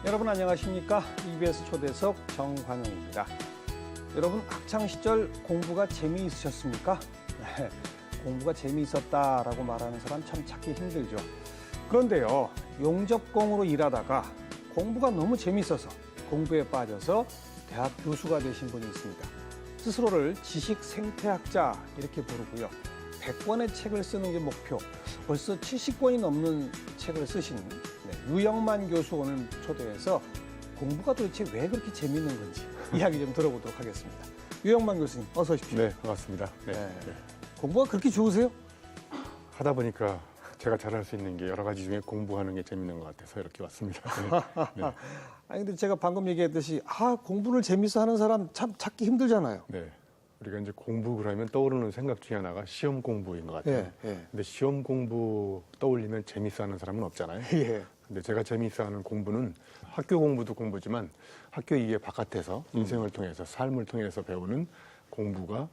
여러분 안녕하십니까? EBS 초대석 정관용입니다. 여러분 학창시절 공부가 재미있으셨습니까? 네, 공부가 재미있었다라고 말하는 사람 참 찾기 힘들죠. 그런데요, 용접공으로 일하다가 공부가 너무 재미있어서 공부에 빠져서 대학 교수가 되신 분이 있습니다. 스스로를 지식 생태학자 이렇게 부르고요. 100권의 책을 쓰는 게 목표, 벌써 70권이 넘는 책을 쓰신 유영만 교수 오늘 초대해서 공부가 도대체 왜 그렇게 재미있는 건지 이야기 좀 들어보도록 하겠습니다. 유영만 교수님 어서 오십시오. 네, 반갑습니다. 네. 공부가 그렇게 좋으세요? 하다 보니까 제가 잘할 수 있는 게 여러 가지 중에 공부하는 게 재밌는 것 같아서 이렇게 왔습니다. 네. 네. 아니 근데 제가 방금 얘기했듯이 공부를 재밌어 하는 사람 참 찾기 힘들잖아요. 네. 우리가 이제 공부 그러면 떠오르는 생각 중에 하나가 시험 공부인 것 같아요. 근데 시험 공부 떠올리면 재밌어 하는 사람은 없잖아요. 근데 제가 재밌어 하는 공부는 학교 공부도 공부지만 학교 이외 바깥에서 인생을 통해서 삶을 통해서 배우는 공부가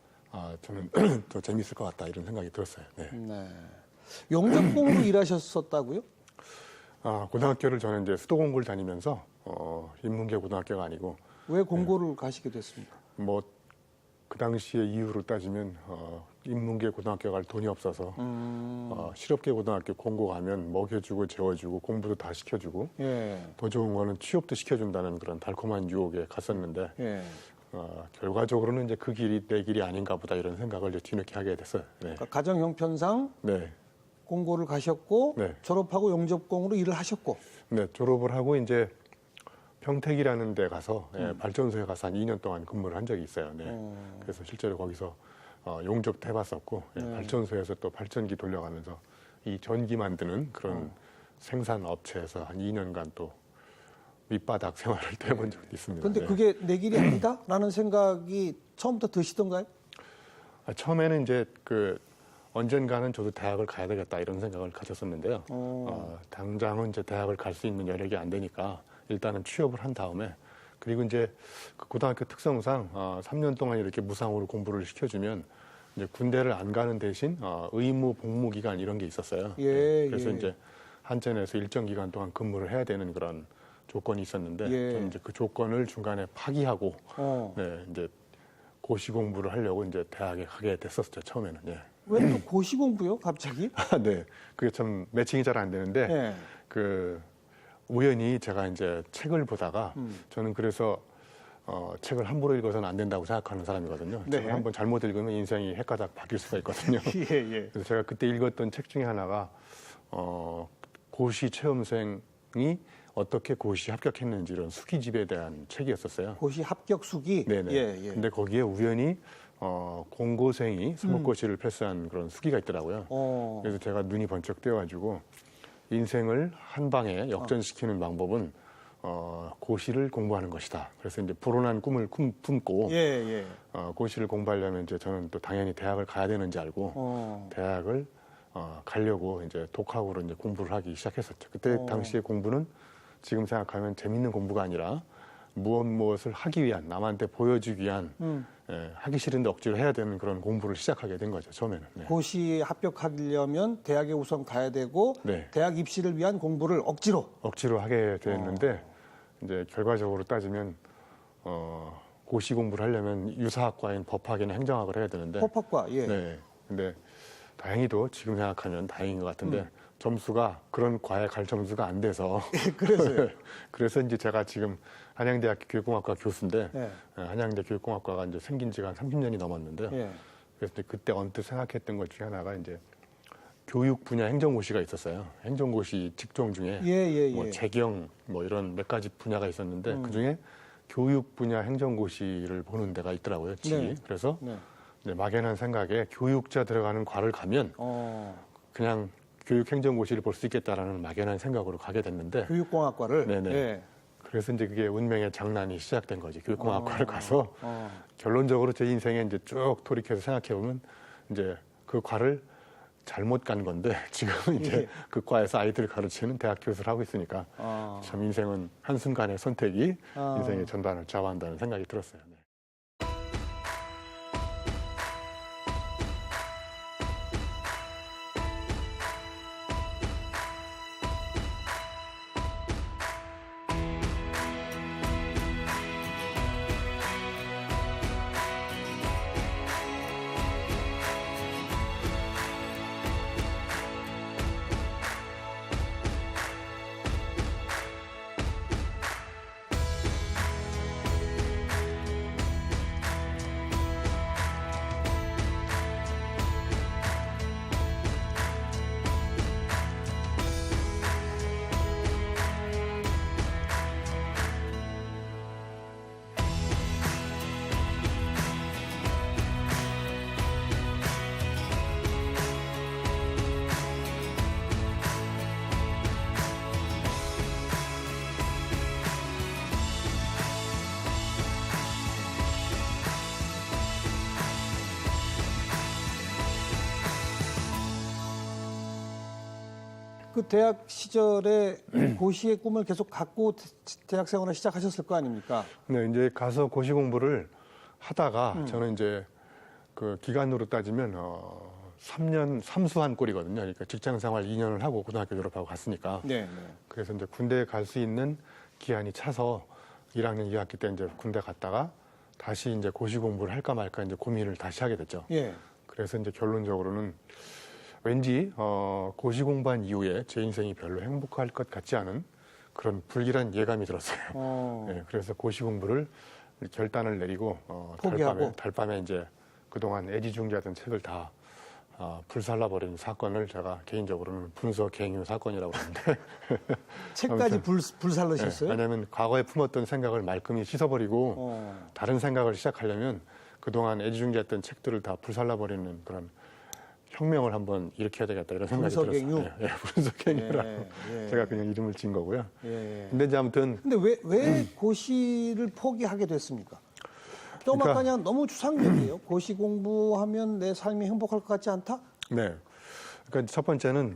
저는 더 재밌을 것 같다 이런 생각이 들었어요. 네. 용접공으로 일하셨었다고요? 고등학교를 저는 이제 수도 공고를 다니면서 인문계 고등학교가 아니고 왜 공고를 가시게 됐습니까? 그 당시의 이유로 따지면 인문계 고등학교 갈 돈이 없어서 실업계 고등학교 공고 가면 먹여주고 재워주고 공부도 다 시켜주고 더 좋은 거는 취업도 시켜준다는 그런 달콤한 유혹에 갔었는데 결과적으로는 이제 그 길이 내 길이 아닌가 보다 이런 생각을 이제 뒤늦게 하게 됐어요. 네. 그러니까 가정 형편상 공고를 가셨고 졸업하고 용접공으로 일을 하셨고 네, 졸업을 하고 이제 평택이라는 데 가서 발전소에 가서 한 2년 동안 근무를 한 적이 있어요. 그래서 실제로 거기서 용접도 해봤었고 발전소에서 또 발전기 돌려가면서 이 전기 만드는 그런 생산 업체에서 한 2년간 또 밑바닥 생활을 또 해본 적이 있습니다. 그런데 그게 내 길이 아니다라는 생각이 처음부터 드시던가요? 처음에는 이제 언젠가는 저도 대학을 가야 되겠다 이런 생각을 가졌었는데요. 당장은 이제 대학을 갈 수 있는 여력이 안 되니까 일단은 취업을 한 다음에 그리고 이제 그 고등학교 특성상 3년 동안 이렇게 무상으로 공부를 시켜주면 이제 군대를 안 가는 대신 의무 복무 기간 이런 게 있었어요. 그래서 이제 한전에서 일정 기간 동안 근무를 해야 되는 그런 조건이 있었는데 저는 이제 그 조건을 중간에 파기하고 이제 고시 공부를 하려고 이제 대학에 가게 됐었죠 처음에는. 왜 또 고시 공부요, 갑자기? 네, 그게 참 매칭이 잘 안 되는데 우연히 제가 이제 책을 보다가 저는 그래서 책을 함부로 읽어서는 안 된다고 생각하는 사람이거든요. 책을 한번 잘못 읽으면 인생이 헷가닥 바뀔 수가 있거든요. 그래서 제가 그때 읽었던 책 중에 하나가 고시 체험생이 어떻게 고시 합격했는지 이런 수기집에 대한 책이었었어요. 고시 합격 수기? 네네. 근데 거기에 우연히 공고생이 사법고시를 패스한 그런 수기가 있더라고요. 그래서 제가 눈이 번쩍 뜨여가지고 인생을 한 방에 역전시키는 방법은 고시를 공부하는 것이다. 그래서 이제 불온한 꿈을 품고 고시를 공부하려면 이제 저는 또 당연히 대학을 가야 되는지 알고 대학을 가려고 이제 독학으로 이제 공부를 하기 시작했었죠. 그때 당시의 공부는 지금 생각하면 재밌는 공부가 아니라 무엇을 하기 위한 남한테 보여주기 위한 하기 싫은데 억지로 해야 되는 그런 공부를 시작하게 된 거죠 처음에는. 고시 합격하려면 대학에 우선 가야 되고 대학 입시를 위한 공부를 억지로 하게 됐는데 이제 결과적으로 따지면 고시 공부를 하려면 유사학과인 법학이나 행정학을 해야 되는데 법학과 근데 다행히도 지금 생각하면 다행인 것 같은데 점수가 그런 과에 갈 점수가 안 돼서 그래서 이제 제가 지금 한양대학교 교육공학과 교수인데 한양대 교육공학과가 이제 생긴 지가 한 30년이 넘었는데요. 그래서 그때 언뜻 생각했던 것 중에 하나가 이제 교육 분야 행정고시가 있었어요. 행정고시 직종 중에 뭐 재경 뭐 이런 몇 가지 분야가 있었는데 그 중에 교육 분야 행정고시를 보는 데가 있더라고요. 그래서 막연한 생각에 교육자 들어가는 과를 가면 그냥 교육행정고시를 볼 수 있겠다라는 막연한 생각으로 가게 됐는데 교육공학과를 그래서 이제 그게 운명의 장난이 시작된 거지. 교육공학과를 가서 결론적으로 제 인생에 이제 쭉 돌이켜서 생각해 보면 이제 그 과를 잘못 간 건데 지금 이제 그 과에서 아이들을 가르치는 대학 교수를 하고 있으니까 참 인생은 한순간의 선택이 인생의 전반을 좌우한다는 생각이 들었어요. 그 대학 시절에 고시의 꿈을 계속 갖고 대학 생활을 시작하셨을 거 아닙니까? 네, 이제 가서 고시 공부를 하다가 저는 이제 그 기간으로 따지면 3년 삼수한 꼴이거든요. 그러니까 직장 생활 2년을 하고 고등학교 졸업하고 갔으니까. 네. 그래서 이제 군대에 갈 수 있는 기한이 차서 1학년 2학기 때 이제 군대 갔다가 다시 이제 고시 공부를 할까 말까 이제 고민을 다시 하게 됐죠. 예. 그래서 이제 결론적으로는 왠지 고시 공부한 이후에 제 인생이 별로 행복할 것 같지 않은 그런 불길한 예감이 들었어요. 네, 그래서 고시 공부를 결단을 내리고 포기하고? 달밤에 이제 그동안 애지중지하던 책을 다 불살라버린 사건을 제가 개인적으로는 분서갱유 사건이라고 하는데 책까지 불살르셨어요? 네, 왜냐하면 과거에 품었던 생각을 말끔히 씻어버리고 다른 생각을 시작하려면 그동안 애지중지했던 책들을 다 불살라버리는 그런 혁명을 한번 일으켜야 되겠다 이런 생각이 분서갱유? 들었어요. 네, 분서갱유라고 제가 그냥 이름을 지은 거고요. 근데 이제 아무튼 근데 왜 고시를 포기하게 됐습니까? 좀 그러니까- 아까 그냥 너무 추상적이에요. 고시 공부하면 내 삶이 행복할 것 같지 않다? 네. 그러니까 첫 번째는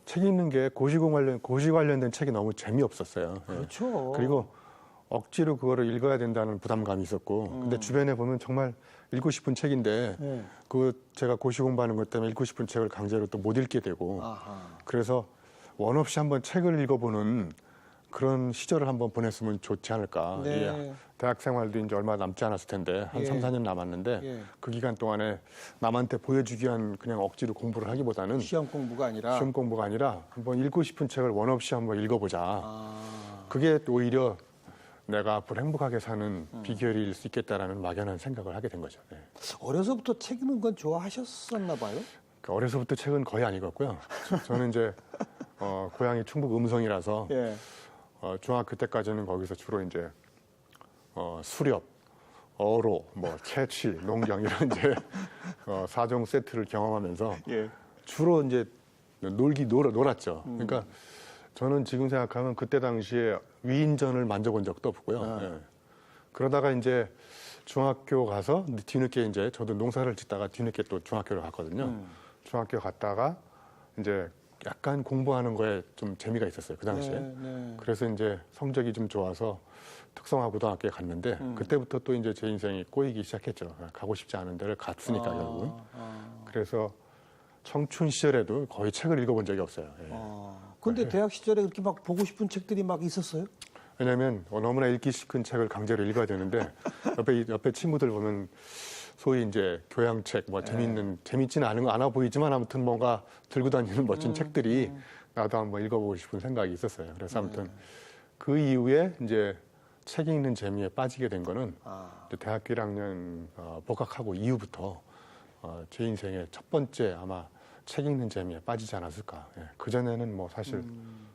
책 읽는 게 고시 관련된 책이 너무 재미없었어요. 예. 그렇죠. 그리고 억지로 그거를 읽어야 된다는 부담감이 있었고, 근데 주변에 보면 정말 읽고 싶은 책인데, 네. 그 제가 고시 공부하는 것 때문에 읽고 싶은 책을 강제로 또 못 읽게 되고, 아하. 그래서 원 없이 한번 책을 읽어보는 그런 시절을 한번 보냈으면 좋지 않을까. 네. 예. 대학 생활도 이제 얼마 남지 않았을 텐데 한 예. 3, 4년 남았는데 예. 그 기간 동안에 남한테 보여주기 위한 그냥 억지로 공부를 하기보다는 시험 공부가 아니라. 시험 공부가 아니라 한번 읽고 싶은 책을 원 없이 한번 읽어보자. 아. 그게 또 오히려 내가 앞으로 행복하게 사는 비결일 수 있겠다라는 막연한 생각을 하게 된 거죠. 예. 어려서부터 책 읽는 건 좋아하셨었나 봐요? 그러니까 어려서부터 책은 거의 안 읽었고요. 저는 이제 고향이 충북 음성이라서 예. 중학교 때까지는 거기서 주로 이제 수렵, 어로, 뭐 채취, 농경 이런 이제 4종 세트를 경험하면서 예. 주로 이제 놀았죠. 그러니까 저는 지금 생각하면 그때 당시에 위인전을 만져본 적도 없고요. 예. 그러다가 이제 중학교 가서 뒤늦게 이제 저도 농사를 짓다가 뒤늦게 또 중학교를 갔거든요. 중학교 갔다가 이제 약간 공부하는 거에 좀 재미가 있었어요. 그 당시에. 네. 그래서 이제 성적이 좀 좋아서 특성화 고등학교에 갔는데 그때부터 또 이제 제 인생이 꼬이기 시작했죠. 가고 싶지 않은 데를 갔으니까 결국은. 그래서 청춘 시절에도 거의 책을 읽어본 적이 없어요. 예. 근데 대학 시절에 그렇게 막 보고 싶은 책들이 막 있었어요? 왜냐하면 너무나 읽기 싫은 책을 강제로 읽어야 되는데 옆에 친구들 보면 소위 이제 교양책, 뭐 재밌지는 않아 보이지만 아무튼 뭔가 들고 다니는 멋진 책들이 나도 한번 읽어보고 싶은 생각이 있었어요. 그래서 아무튼 그 이후에 이제 책 읽는 재미에 빠지게 된 거는 이제 대학교 1학년 복학하고 이후부터 제 인생의 첫 번째 아마 책 읽는 재미에 빠지지 않았을까. 예. 그전에는 뭐 사실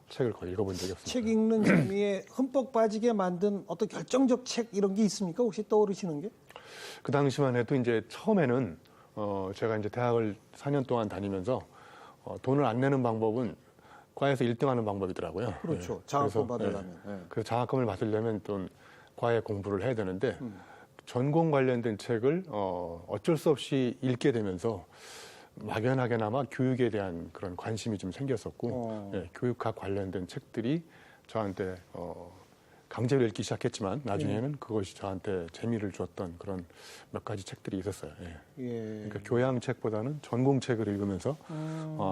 책을 거의 읽어본 적이 없습니다. 책 읽는 재미에 흠뻑 빠지게 만든 어떤 결정적 책 이런 게 있습니까? 혹시 떠오르시는 게? 그 당시만 해도 이제 처음에는 제가 이제 대학을 4년 동안 다니면서 돈을 안 내는 방법은 과에서 1등하는 방법이더라고요. 그렇죠. 예. 장학금 그래서, 받으려면. 예. 그래서 장학금을 받으려면 또 과외 공부를 해야 되는데 전공 관련된 책을 어쩔 수 없이 읽게 되면서 막연하게나마 교육에 대한 그런 관심이 좀 생겼었고 예, 교육학 관련된 책들이 저한테 강제로 읽기 시작했지만 나중에는 그것이 저한테 재미를 줬던 그런 몇 가지 책들이 있었어요. 예. 그러니까 교양책보다는 전공책을 읽으면서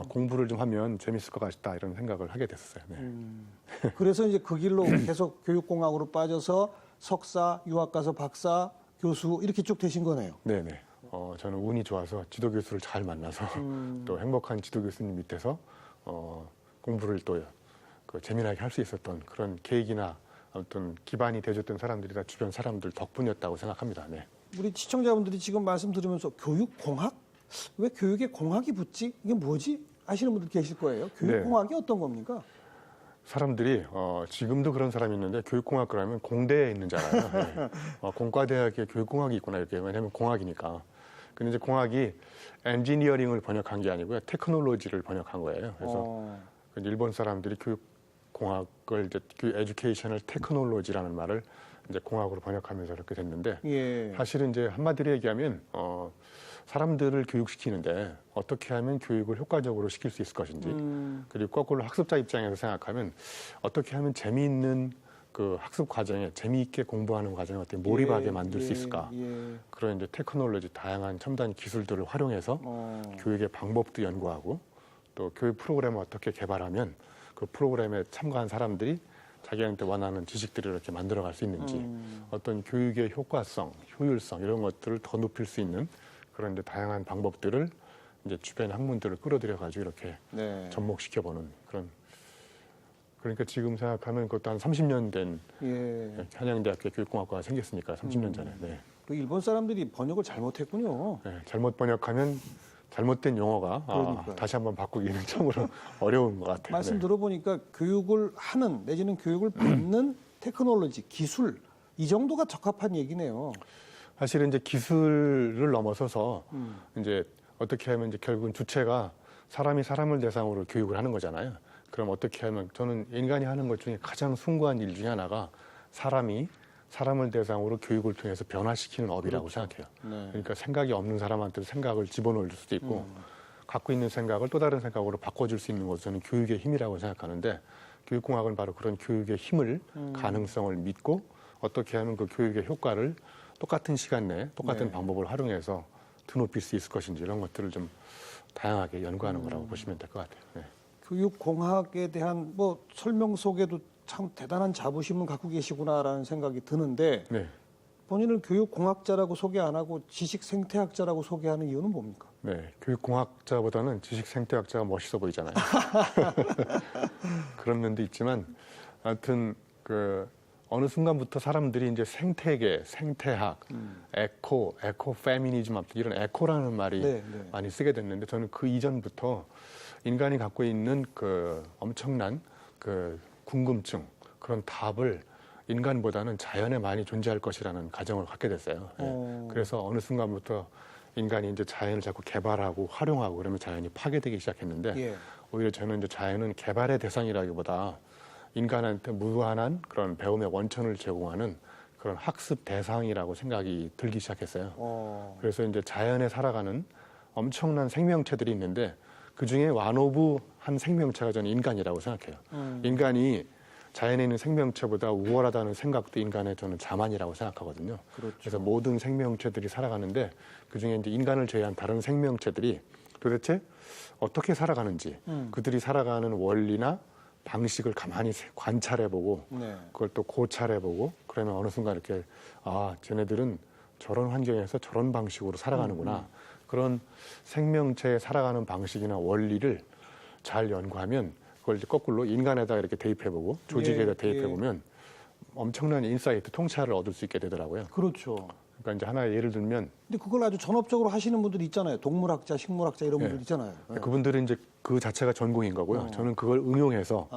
공부를 좀 하면 재밌을 것 같다 이런 생각을 하게 됐었어요. 네. 그래서 이제 그 길로 계속 교육공학으로 빠져서 석사, 유학 가서 박사, 교수 이렇게 쭉 되신 거네요. 네네. 저는 운이 좋아서 지도 교수를 잘 만나서 또 행복한 지도 교수님 밑에서 공부를 또 재미나게 할 수 있었던 그런 계획이나 아무튼 기반이 되어줬던 사람들이 다 주변 사람들 덕분이었다고 생각합니다. 네. 우리 시청자분들이 지금 말씀 들으면서 교육공학? 왜 교육에 공학이 붙지? 이게 뭐지? 아시는 분들 계실 거예요. 교육공학이 어떤 겁니까? 사람들이 지금도 그런 사람이 있는데 교육공학 그러면 공대에 있는 줄 알아요. 네. 공과대학에 교육공학이 있구나 이렇게. 왜냐하면 공학이니까. 근데 이제 공학이 엔지니어링을 번역한 게 아니고요. 테크놀로지를 번역한 거예요. 그래서 일본 사람들이 교육공학을 이제 에듀케이셔널 테크놀로지라는 말을 이제 공학으로 번역하면서 이렇게 됐는데 예. 사실은 이제 한마디로 얘기하면 사람들을 교육시키는데 어떻게 하면 교육을 효과적으로 시킬 수 있을 것인지 그리고 거꾸로 학습자 입장에서 생각하면 어떻게 하면 재미있는 그 학습 과정에 재미있게 공부하는 과정에 어떻게 몰입하게 만들 수 있을까 그런 이제 테크놀로지 다양한 첨단 기술들을 활용해서 교육의 방법도 연구하고 또 교육 프로그램을 어떻게 개발하면 그 프로그램에 참가한 사람들이 자기한테 원하는 지식들을 이렇게 만들어갈 수 있는지 어떤 교육의 효과성, 효율성 이런 것들을 더 높일 수 있는 그런 이제 다양한 방법들을 이제 주변 학문들을 끌어들여 가지고 이렇게 네. 접목시켜 보는 그런 그러니까 지금 생각하면 그것도 한 30년 된 예. 한양대학교 교육공학과가 생겼으니까 30년 전에 네. 그 일본 사람들이 번역을 잘못했군요. 네, 잘못 번역하면 잘못된 용어가 다시 한번 바꾸기는 참으로 어려운 것 같아요. 말씀 네. 들어보니까 교육을 하는 내지는 교육을 받는 테크놀로지, 기술 이 정도가 적합한 얘기네요. 사실은 이제 기술을 넘어서서 이제 어떻게 하면 이제 결국은 주체가 사람이 사람을 대상으로 교육을 하는 거잖아요. 그럼 어떻게 하면 저는 인간이 하는 것 중에 가장 숭고한 일 중에 하나가 사람이 사람을 대상으로 교육을 통해서 변화시키는 업이라고 생각해요. 네. 그러니까 생각이 없는 사람한테 생각을 집어넣을 수도 있고 갖고 있는 생각을 또 다른 생각으로 바꿔줄 수 있는 것은 저는 교육의 힘이라고 생각하는데 교육공학은 바로 그런 교육의 힘을 가능성을 믿고 어떻게 하면 그 교육의 효과를 똑같은 시간 내에 똑같은 네. 방법을 활용해서 드높일 수 있을 것인지 이런 것들을 좀 다양하게 연구하는 거라고 보시면 될 것 같아요. 네. 교육공학에 대한 뭐 설명 속에도 참 대단한 자부심을 갖고 계시구나라는 생각이 드는데 네. 본인을 교육공학자라고 소개 안 하고 지식생태학자라고 소개하는 이유는 뭡니까? 네, 교육공학자보다는 지식생태학자가 멋있어 보이잖아요. 그런 면도 있지만, 하여튼 그 어느 순간부터 사람들이 이제 생태계, 생태학, 에코 페미니즘 이런 에코라는 말이 네, 네. 많이 쓰게 됐는데 저는 그 이전부터 인간이 갖고 있는 그 엄청난 그 궁금증 그런 답을 인간보다는 자연에 많이 존재할 것이라는 가정을 갖게 됐어요. 예. 그래서 어느 순간부터 인간이 이제 자연을 자꾸 개발하고 활용하고 그러면 자연이 파괴되기 시작했는데 예. 오히려 저는 이제 자연은 개발의 대상이라기보다 인간한테 무한한 그런 배움의 원천을 제공하는 그런 학습 대상이라고 생각이 들기 시작했어요. 그래서 이제 자연에 살아가는 엄청난 생명체들이 있는데 그 중에 완오브 한 생명체가 저는 인간이라고 생각해요. 인간이 자연에 있는 생명체보다 우월하다는 생각도 인간의 저는 자만이라고 생각하거든요. 그렇죠. 그래서 모든 생명체들이 살아가는데 그 중에 이제 인간을 제외한 다른 생명체들이 도대체 어떻게 살아가는지 그들이 살아가는 원리나 방식을 가만히 관찰해보고 네. 그걸 또 고찰해보고 그러면 어느 순간 이렇게 쟤네들은 저런 환경에서 저런 방식으로 살아가는구나. 그런 생명체의 살아가는 방식이나 원리를 잘 연구하면 그걸 이제 거꾸로 인간에다 이렇게 대입해보고 조직에다 대입해보면 엄청난 인사이트, 통찰을 얻을 수 있게 되더라고요. 그렇죠. 그러니까 이제 하나의 예를 들면 근데 그걸 아주 전업적으로 하시는 분들이 있잖아요. 동물학자, 식물학자 이런 분들 있잖아요. 네. 그분들은 이제 그 자체가 전공인 거고요. 저는 그걸 응용해서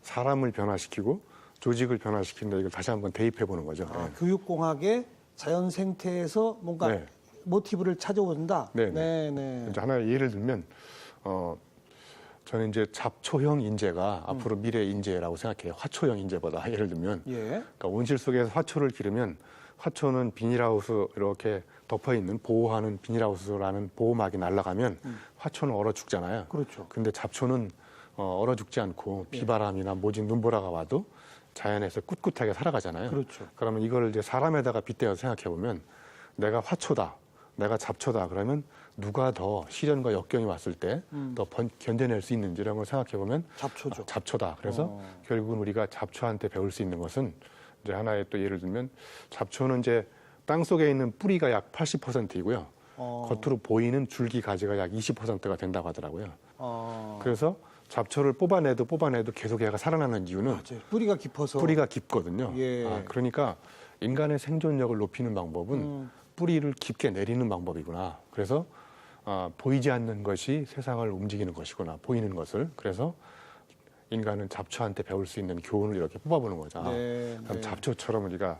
사람을 변화시키고 조직을 변화시키는데 이걸 다시 한번 대입해보는 거죠. 네. 교육공학의 자연 생태에서 뭔가 네. 모티브를 찾아온다. 네, 네. 이제 하나의 예를 들면 저는 이제 잡초형 인재가 앞으로 미래 인재라고 생각해요. 화초형 인재보다 예를 들면 예. 그러니까 온실 속에서 화초를 기르면 화초는 비닐하우스 이렇게 덮어 있는 보호하는 비닐하우스라는 보호막이 날아가면 화초는 얼어 죽잖아요. 그렇죠. 근데 잡초는 얼어 죽지 않고 비바람이나 모진 눈보라가 와도 자연에서 꿋꿋하게 살아가잖아요. 그렇죠. 그러면 이걸 이제 사람에다가 빗대어 생각해 보면 내가 화초다. 내가 잡초다. 그러면 누가 더 시련과 역경이 왔을 때 더 견뎌낼 수 있는지 이런 걸 생각해 보면 잡초죠. 잡초다. 그래서 결국은 우리가 잡초한테 배울 수 있는 것은 이제 하나의 또 예를 들면 잡초는 이제 땅 속에 있는 뿌리가 약 80%이고요. 겉으로 보이는 줄기 가지가 약 20%가 된다고 하더라고요. 그래서 잡초를 뽑아내도 계속 얘가 살아나는 이유는 맞아요. 뿌리가 깊어서. 뿌리가 깊거든요. 예. 그러니까 인간의 생존력을 높이는 방법은 뿌리를 깊게 내리는 방법이구나. 그래서 보이지 않는 것이 세상을 움직이는 것이구나. 보이는 것을. 그래서 인간은 잡초한테 배울 수 있는 교훈을 이렇게 뽑아보는 거죠. 그럼 잡초처럼 우리가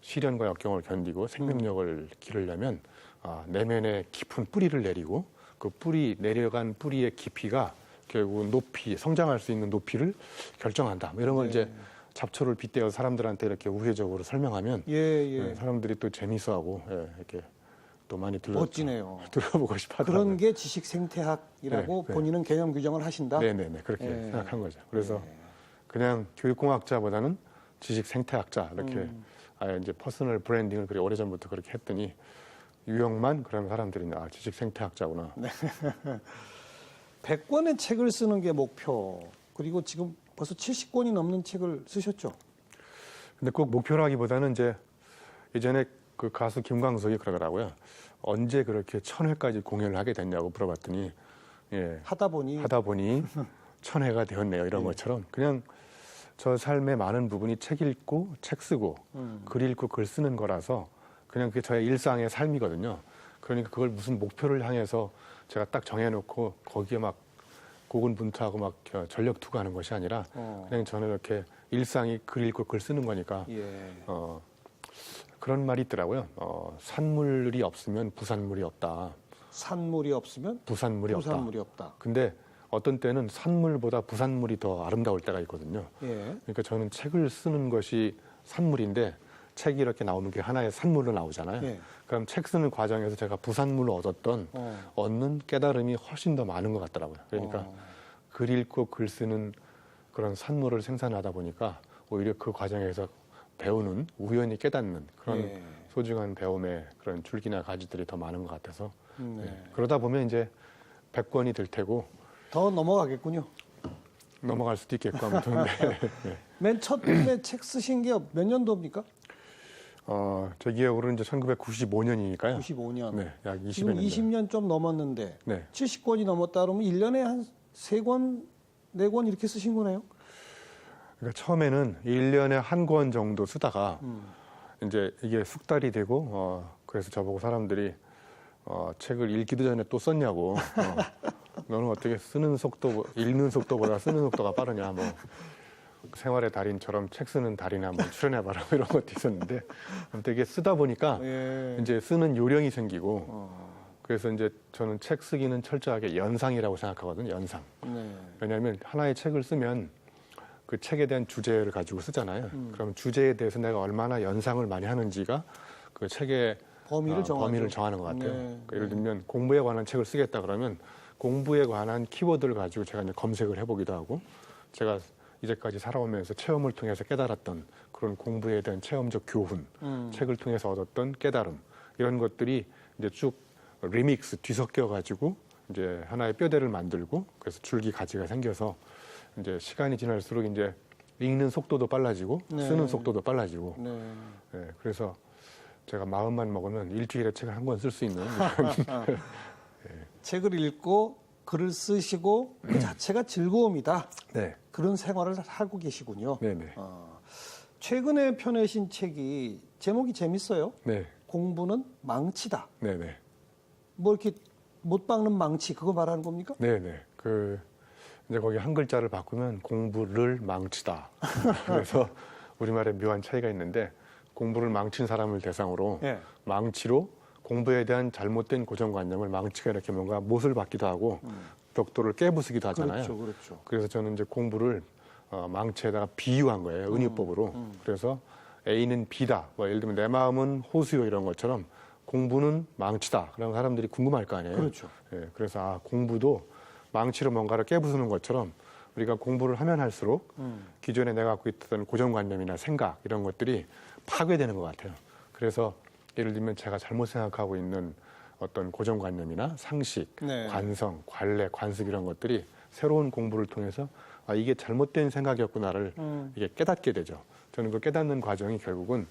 시련과 역경을 견디고 생명력을 기르려면 내면에 깊은 뿌리를 내리고 그 내려간 뿌리의 깊이가 결국 높이 성장할 수 있는 높이를 결정한다. 뭐 이런 걸 이제 잡초를 빗대어 사람들한테 이렇게 우회적으로 설명하면 예. 사람들이 또 재미있어하고 이렇게 또 많이 멋지네요. 들어보고 싶어하더라고요. 그런 게 지식 생태학이라고 네. 본인은 개념 규정을 하신다. 네네네 그렇게 생각한 거죠. 그래서 그냥 교육공학자보다는 지식 생태학자 이렇게 아예 이제 퍼스널 브랜딩을 그래 오래전부터 그렇게 했더니 유형만 그런 사람들이 지식 생태학자구나. 네. 100권의 책을 쓰는 게 목표. 그리고 지금 벌써 70권이 넘는 책을 쓰셨죠. 근데 꼭 목표라기보다는 이제 예전에 그 가수 김광석이 그러더라고요. 언제 그렇게 1000회까지 공연을 하게 됐냐고 물어봤더니 하다 보니 1000회가 되었네요. 이런 것처럼 그냥 저 삶의 많은 부분이 책 읽고 책 쓰고 글 읽고 글 쓰는 거라서 그냥 그게 저의 일상의 삶이거든요. 그러니까 그걸 무슨 목표를 향해서 제가 딱 정해놓고 거기에 막 고군분투하고 막 전력 투구하는 것이 아니라 그냥 저는 이렇게 일상이 글 읽고 글 쓰는 거니까 그런 말이 있더라고요. 산물이 없으면 부산물이 없다. 산물이 없으면 부산물이 없다. 근데 어떤 때는 산물보다 부산물이 더 아름다울 때가 있거든요. 그러니까 저는 책을 쓰는 것이 산물인데 책이 이렇게 나오는 게 하나의 산물로 나오잖아요. 그럼 책 쓰는 과정에서 제가 부산물로 얻는 깨달음이 훨씬 더 많은 것 같더라고요. 그러니까 글 읽고 글 쓰는 그런 산물을 생산하다 보니까 오히려 그 과정에서 배우는 우연히 깨닫는 그런 소중한 배움의 그런 줄기나 가지들이 더 많은 것 같아서 그러다 보면 이제 100권이 될 테고 더 넘어가겠군요. 넘어갈 수도 있겠고 아무튼 맨 처음에 책 쓰신 게 몇 년도입니까? 제 기억으로는 이제 1995년이니까요. 95년. 네, 약 20년. 지금 20년 좀 넘었는데 70권이 넘었다 그러면 1년에 한 3권, 4권 이렇게 쓰신 거네요? 그러니까 처음에는 1년에 한 권 정도 쓰다가 이제 이게 숙달이 되고 그래서 저보고 사람들이 책을 읽기도 전에 또 썼냐고 너는 어떻게 읽는 속도보다 쓰는 속도가 빠르냐 뭐 생활의 달인처럼 책 쓰는 달인에 한번 출연해봐라 이런 것도 있었는데 아무튼 이게 쓰다 보니까 이제 쓰는 요령이 생기고 그래서 이제 저는 책 쓰기는 철저하게 연상이라고 생각하거든요. 연상. 왜냐하면 하나의 책을 쓰면 그 책에 대한 주제를 가지고 쓰잖아요. 그럼 주제에 대해서 내가 얼마나 연상을 많이 하는지가 그 책의 범위를 정하는 것 같아요. 그러니까 예를 들면 공부에 관한 책을 쓰겠다 그러면 공부에 관한 키워드를 가지고 제가 이제 검색을 해보기도 하고 제가 이제까지 살아오면서 체험을 통해서 깨달았던 그런 공부에 대한 체험적 교훈, 책을 통해서 얻었던 깨달음 이런 것들이 이제 쭉 리믹스 뒤섞여 가지고 이제 하나의 뼈대를 만들고 그래서 줄기 가지가 생겨서 이제 시간이 지날수록 이제 읽는 속도도 빨라지고 쓰는 속도도 빨라지고 그래서 제가 마음만 먹으면 일주일에 책을 한 권 쓸 수 있는 책을 읽고 글을 쓰시고 그 자체가 즐거움이다. 그런 생활을 하고 계시군요. 최근에 펴내신 책이 제목이 재밌어요. 공부는 망치다. 뭐 이렇게 못 박는 망치 그거 말하는 겁니까? 그 이제 거기 한 글자를 바꾸면 공부를 망치다. 그래서 우리말에 묘한 차이가 있는데 공부를 망친 사람을 대상으로 망치로 공부에 대한 잘못된 고정관념을 망치가 이렇게 뭔가 못을 받기도 하고 벽돌을 깨부수기도 하잖아요. 그렇죠. 그래서 저는 이제 공부를 망치에다가 비유한 거예요. 은유법으로. 그래서 A는 B다. 뭐 예를 들면 내 마음은 호수요 이런 것처럼 공부는 망치다. 그럼 사람들이 궁금할 거 아니에요. 그래서 공부도 망치로 뭔가를 깨부수는 것처럼 우리가 공부를 하면 할수록 기존에 내가 갖고 있던 고정관념이나 생각 이런 것들이 파괴되는 것 같아요. 그래서 예를 들면 제가 잘못 생각하고 있는 어떤 고정관념이나 상식, 관성, 관례, 관습 이런 것들이 새로운 공부를 통해서 이게 잘못된 생각이었구나를 이게 깨닫게 되죠. 저는 그 깨닫는 과정이 결국은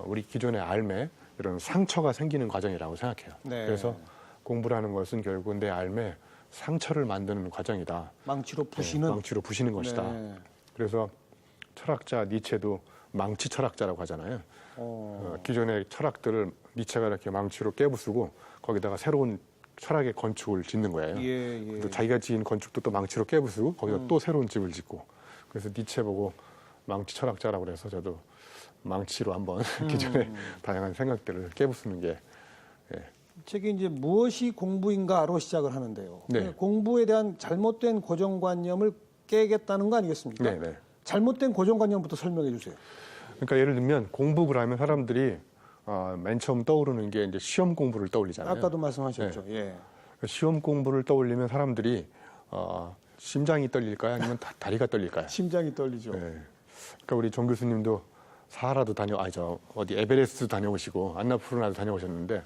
우리 기존의 삶에 이런 상처가 생기는 과정이라고 생각해요. 그래서 공부라는 것은 결국은 내 삶에 상처를 만드는 과정이다. 망치로 부시는 것이다. 그래서 철학자 니체도 망치 철학자라고 하잖아요. 기존의 철학들을 니체가 이렇게 망치로 깨부수고 거기다가 새로운 철학의 건축을 짓는 거예요. 또 자기가 지은 건축도 또 망치로 깨부수고 거기다 또 새로운 집을 짓고. 그래서 니체 보고 망치 철학자라고 그래서 저도 망치로 한번 기존의 다양한 생각들을 깨부수는 게 책이 이제 무엇이 공부인가로 시작을 하는데요. 공부에 대한 잘못된 고정관념을 깨겠다는 거 아니겠습니까? 잘못된 고정관념부터 설명해 주세요. 그러니까 예를 들면 공부 그러면 사람들이 맨 처음 떠오르는 게 이제 시험 공부를 떠올리잖아요. 아까도 말씀하셨죠. 예. 시험 공부를 떠올리면 사람들이 심장이 떨릴까요? 아니면 다리가 떨릴까요? 심장이 떨리죠. 네. 그러니까 우리 정 교수님도 사하라도 어디 에베레스트 다녀오시고 안나푸르나도 다녀오셨는데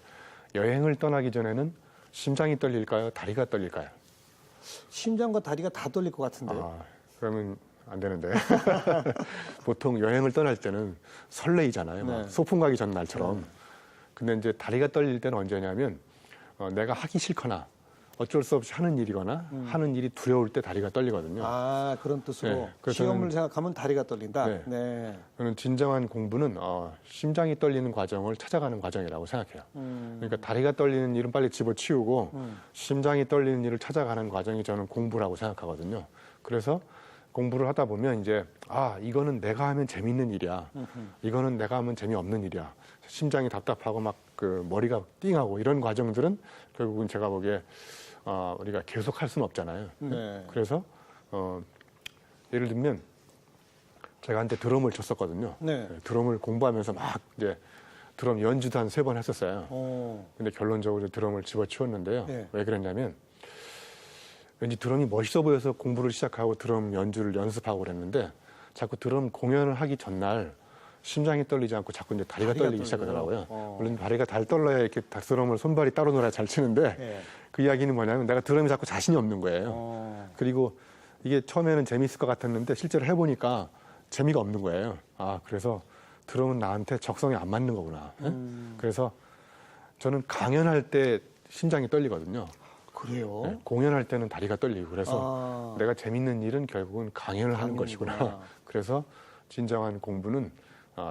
여행을 떠나기 전에는 심장이 떨릴까요? 다리가 떨릴까요? 심장과 다리가 다 떨릴 것 같은데요. 그러면 안 되는데. 보통 여행을 떠날 때는 설레이잖아요. 막 네. 소풍 가기 전 날처럼. 근데 이제 다리가 떨릴 때는 언제냐면 내가 하기 싫거나 어쩔 수 없이 하는 일이거나 하는 일이 두려울 때 다리가 떨리거든요. 아, 그런 뜻으로 네, 그래서 시험을 생각하면 다리가 떨린다. 네. 네. 저는 진정한 공부는 심장이 떨리는 과정을 찾아가는 과정이라고 생각해요. 그러니까 다리가 떨리는 일은 빨리 집어치우고 심장이 떨리는 일을 찾아가는 과정이 저는 공부라고 생각하거든요. 그래서 공부를 하다 보면 이제 이거는 내가 하면 재밌는 일이야. 이거는 내가 하면 재미없는 일이야. 심장이 답답하고 막 그 머리가 띵하고 이런 과정들은 결국은 제가 보기에 우리가 계속 할 수는 없잖아요. 네. 그래서 예를 들면 제가 한때 드럼을 쳤었거든요. 네. 드럼을 공부하면서 막 이제 드럼 연주도 한 3번 했었어요. 근데 결론적으로 드럼을 집어치웠는데요. 네. 왜 그랬냐면 왠지 드럼이 멋있어 보여서 공부를 시작하고 드럼 연주를 연습하고 그랬는데 자꾸 드럼 공연을 하기 전날 심장이 떨리지 않고 자꾸 이제 다리가 떨리기 시작하더라고요. 물론 다리가 잘 떨려야 이렇게 드럼을 손발이 따로 놀아야 잘 치는데 네. 그 이야기는 뭐냐면 내가 드럼이 자꾸 자신이 없는 거예요. 그리고 이게 처음에는 재밌을 것 같았는데 실제로 해보니까 재미가 없는 거예요. 그래서 드럼은 나한테 적성에 안 맞는 거구나. 그래서 저는 강연할 때 심장이 떨리거든요. 그래요? 네, 공연할 때는 다리가 떨리고 그래서 내가 재밌는 일은 결국은 강연을 하는 것이구나. 그래서 진정한 공부는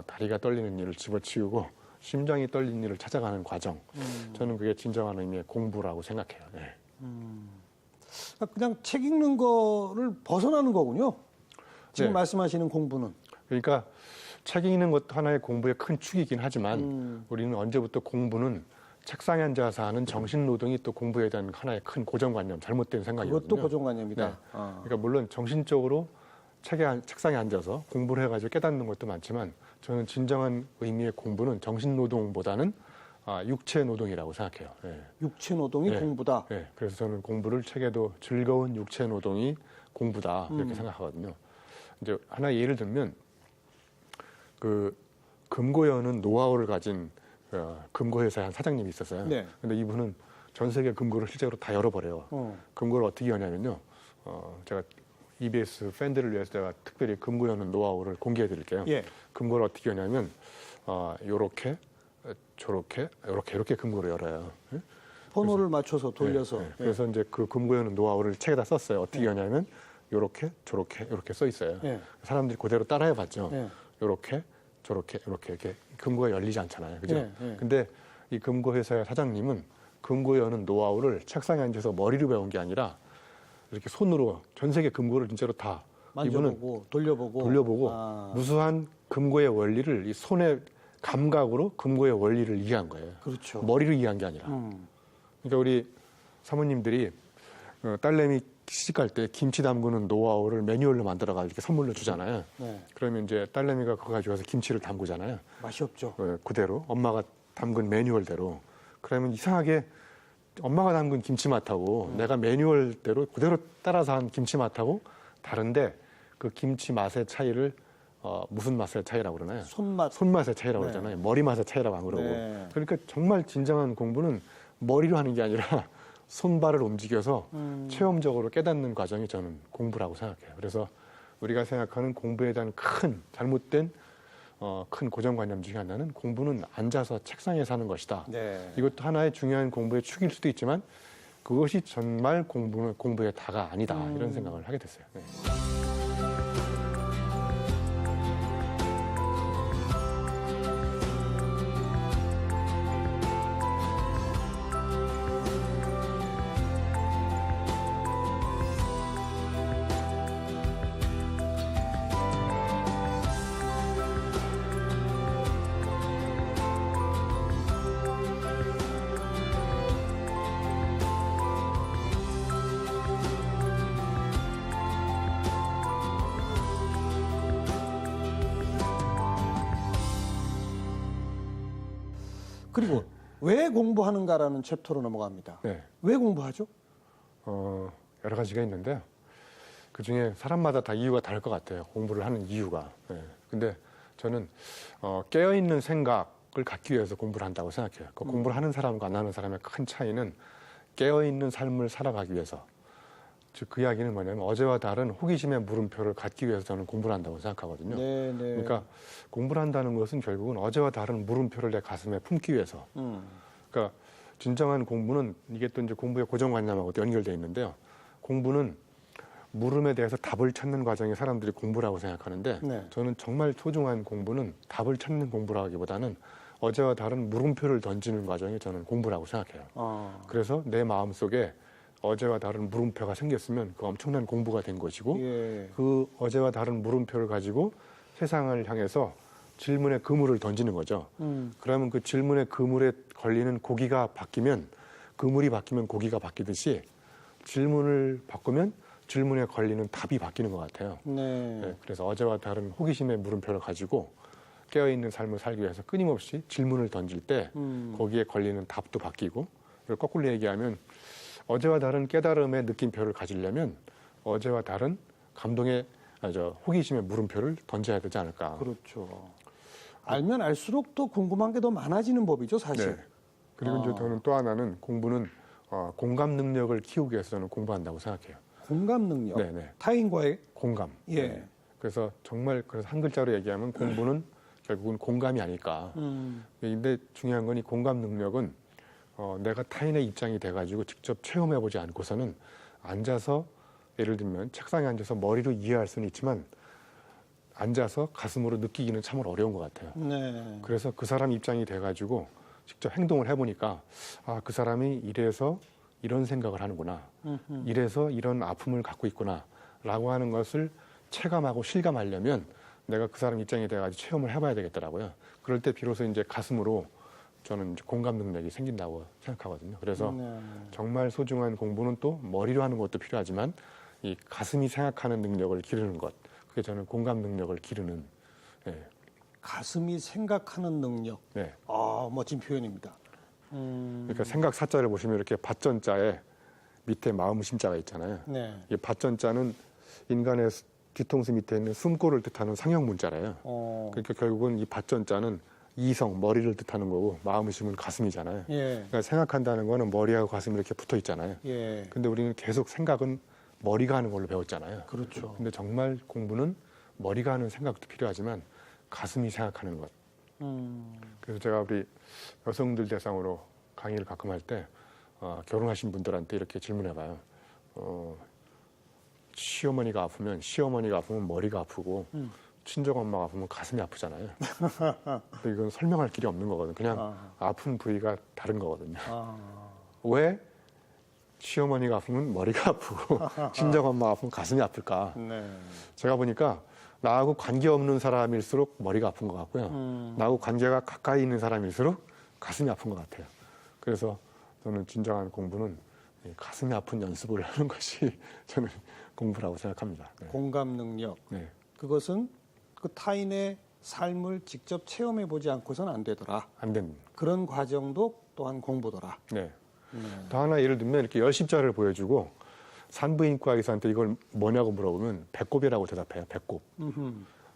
다리가 떨리는 일을 집어치우고 심장이 떨리는 일을 찾아가는 과정. 저는 그게 진정한 의미의 공부라고 생각해요. 네. 그냥 책 읽는 거를 벗어나는 거군요. 지금 네. 말씀하시는 공부는. 그러니까 책 읽는 것도 하나의 공부의 큰 축이긴 하지만 우리는 언제부터 공부는 책상에 앉아서 하는 정신노동이 또 공부에 대한 하나의 큰 고정관념, 잘못된 생각이거든요. 그것도 고정관념이다. 네. 그러니까 물론 정신적으로 책상에 앉아서 공부를 해가지고 깨닫는 것도 많지만 저는 진정한 의미의 공부는 정신노동보다는 육체 노동이라고 생각해요. 네. 육체 노동이 네. 공부다. 네. 그래서 저는 공부를 책에도 즐거운 육체 노동이 공부다 이렇게 생각하거든요. 이제 하나 예를 들면 그 금고여는 노하우를 가진 금고회사의 한 사장님이 있었어요. 네. 근데 이분은 전 세계 금고를 실제로 다 열어버려요. 금고를 어떻게 여냐면요. 제가 EBS 팬들을 위해서 제가 특별히 금고 여는 노하우를 공개해 드릴게요. 예. 금고를 어떻게 여냐면 요렇게 저렇게 이렇게 금고를 열어요. 예? 번호를 맞춰서 돌려서. 네, 네. 그래서 이제 그 금고 여는 노하우를 책에다 썼어요. 어떻게 여냐면 요렇게 저렇게 이렇게 써 있어요. 네. 사람들이 그대로 따라해 봤죠. 네. 요렇게 저렇게 이렇게 금고가 열리지 않잖아요. 그죠? 네, 네. 근데 이 금고 회사의 사장님은 금고 여는 노하우를 책상에 앉아서 머리로 배운 게 아니라 이렇게 손으로 전 세계 금고를 진짜로 다 만져보고 돌려보고 무수한 금고의 원리를 이 손의 감각으로 금고의 원리를 이해한 거예요. 그렇죠. 머리로 이해한 게 아니라. 그러니까 우리 사모님들이 딸내미 시집갈 때 김치 담그는 노하우를 매뉴얼로 만들어가지고 이렇게 선물로 주잖아요. 네. 그러면 이제 딸내미가 그거 가지고 와서 김치를 담그잖아요. 맛이 없죠. 그대로 엄마가 담근 매뉴얼대로. 그러면 이상하게 엄마가 담근 김치 맛하고 내가 매뉴얼대로 그대로 따라서 한 김치 맛하고 다른데 그 김치 맛의 차이를 무슨 맛의 차이라고 그러나요? 손맛의 차이라고 네. 그러잖아요. 머리 맛의 차이라고 안 그러고. 네. 그러니까 정말 진정한 공부는 머리로 하는 게 아니라 손발을 움직여서 체험적으로 깨닫는 과정이 저는 공부라고 생각해요. 그래서 우리가 생각하는 공부에 대한 큰 잘못된 큰 고정관념 중에 하나는 공부는 앉아서 책상에 사는 것이다. 네. 이것도 하나의 중요한 공부의 축일 수도 있지만 그것이 정말 공부의 다가 아니다. 이런 생각을 하게 됐어요. 네. 그리고 왜 공부하는가라는 챕터로 넘어갑니다. 네. 왜 공부하죠? 여러 가지가 있는데요. 그 중에 사람마다 다 이유가 다를 것 같아요. 공부를 하는 이유가. 네. 근데 저는 깨어있는 생각을 갖기 위해서 공부를 한다고 생각해요. 그 공부를 하는 사람과 안 하는 사람의 큰 차이는 깨어있는 삶을 살아가기 위해서. 즉 그 이야기는 뭐냐면 어제와 다른 호기심의 물음표를 갖기 위해서 저는 공부를 한다고 생각하거든요. 네, 네. 그러니까 공부를 한다는 것은 결국은 어제와 다른 물음표를 내 가슴에 품기 위해서. 그러니까 진정한 공부는 이게 또 이제 공부의 고정관념하고 또 연결되어 있는데요. 공부는 물음에 대해서 답을 찾는 과정이 사람들이 공부라고 생각하는데 네. 저는 정말 소중한 공부는 답을 찾는 공부라기보다는 어제와 다른 물음표를 던지는 과정이 저는 공부라고 생각해요. 그래서 내 마음속에 어제와 다른 물음표가 생겼으면 그 엄청난 공부가 된 것이고 예. 그 어제와 다른 물음표를 가지고 세상을 향해서 질문의 그물을 던지는 거죠. 그러면 그 질문의 그물에 걸리는 고기가 바뀌면 그물이 바뀌면 고기가 바뀌듯이 질문을 바꾸면 질문에 걸리는 답이 바뀌는 것 같아요. 네. 네, 그래서 어제와 다른 호기심의 물음표를 가지고 깨어있는 삶을 살기 위해서 끊임없이 질문을 던질 때 거기에 걸리는 답도 바뀌고 그리고 거꾸로 얘기하면 어제와 다른 깨달음의 느낌표를 가지려면 어제와 다른 감동의 호기심의 물음표를 던져야 되지 않을까. 그렇죠. 알면 알수록 더 궁금한 게 더 많아지는 법이죠, 사실. 네. 그리고 이제 저는 또 하나는 공부는 공감 능력을 키우기 위해서 저는 공부한다고 생각해요. 공감 능력. 네네. 타인과의 공감. 예. 네. 그래서 정말 그래서 한 글자로 얘기하면 공부는 결국은 공감이 아닐까. 근데 중요한 건 이 공감 능력은 내가 타인의 입장이 돼가지고 직접 체험해보지 않고서는 앉아서 예를 들면 책상에 앉아서 머리로 이해할 수는 있지만 앉아서 가슴으로 느끼기는 참으로 어려운 것 같아요. 네. 그래서 그 사람 입장이 돼가지고 직접 행동을 해보니까 그 사람이 이래서 이런 생각을 하는구나. 이래서 이런 아픔을 갖고 있구나. 라고 하는 것을 체감하고 실감하려면 내가 그 사람 입장이 돼가지고 체험을 해봐야 되겠더라고요. 그럴 때 비로소 이제 가슴으로 저는 이제 공감 능력이 생긴다고 생각하거든요. 그래서 네. 정말 소중한 공부는 또 머리로 하는 것도 필요하지만 이 가슴이 생각하는 능력을 기르는 것. 그게 저는 공감 능력을 기르는. 예. 가슴이 생각하는 능력. 네. 멋진 표현입니다. 그러니까 생각 사자를 보시면 이렇게 밭전자에 밑에 마음 심자가 있잖아요. 네. 이 밭전자는 인간의 뒤통수 밑에 있는 숨골을 뜻하는 상형 문자래요. 그러니까 결국은 이 밭전자는 이성, 머리를 뜻하는 거고 마음을 심은 가슴이잖아요. 예. 그러니까 생각한다는 거는 머리하고 가슴이 이렇게 붙어 있잖아요. 예. 근데 우리는 계속 생각은 머리가 하는 걸로 배웠잖아요. 그렇죠. 근데 정말 공부는 머리가 하는 생각도 필요하지만 가슴이 생각하는 것. 그래서 제가 우리 여성들 대상으로 강의를 가끔 할 때 결혼하신 분들한테 이렇게 질문해봐요. 시어머니가 아프면 머리가 아프고 친정엄마가 아프면 가슴이 아프잖아요. 근데 이건 설명할 길이 없는 거거든요. 그냥 아픈 부위가 다른 거거든요. 왜 시어머니가 아프면 머리가 아프고 친정엄마가 아프면 가슴이 아플까? 네. 제가 보니까 나하고 관계없는 사람일수록 머리가 아픈 것 같고요. 나하고 관계가 가까이 있는 사람일수록 가슴이 아픈 것 같아요. 그래서 저는 진정한 공부는 가슴이 아픈 연습을 하는 것이 저는 공부라고 생각합니다. 네. 공감 능력. 네. 그것은 그 타인의 삶을 직접 체험해 보지 않고서는 안 되더라. 안 됩니다. 그런 과정도 또한 공부더라. 네. 더 하나 예를 들면 이렇게 열십자를 보여주고 산부인과 의사한테 이걸 뭐냐고 물어보면 배꼽이라고 대답해요. 배꼽.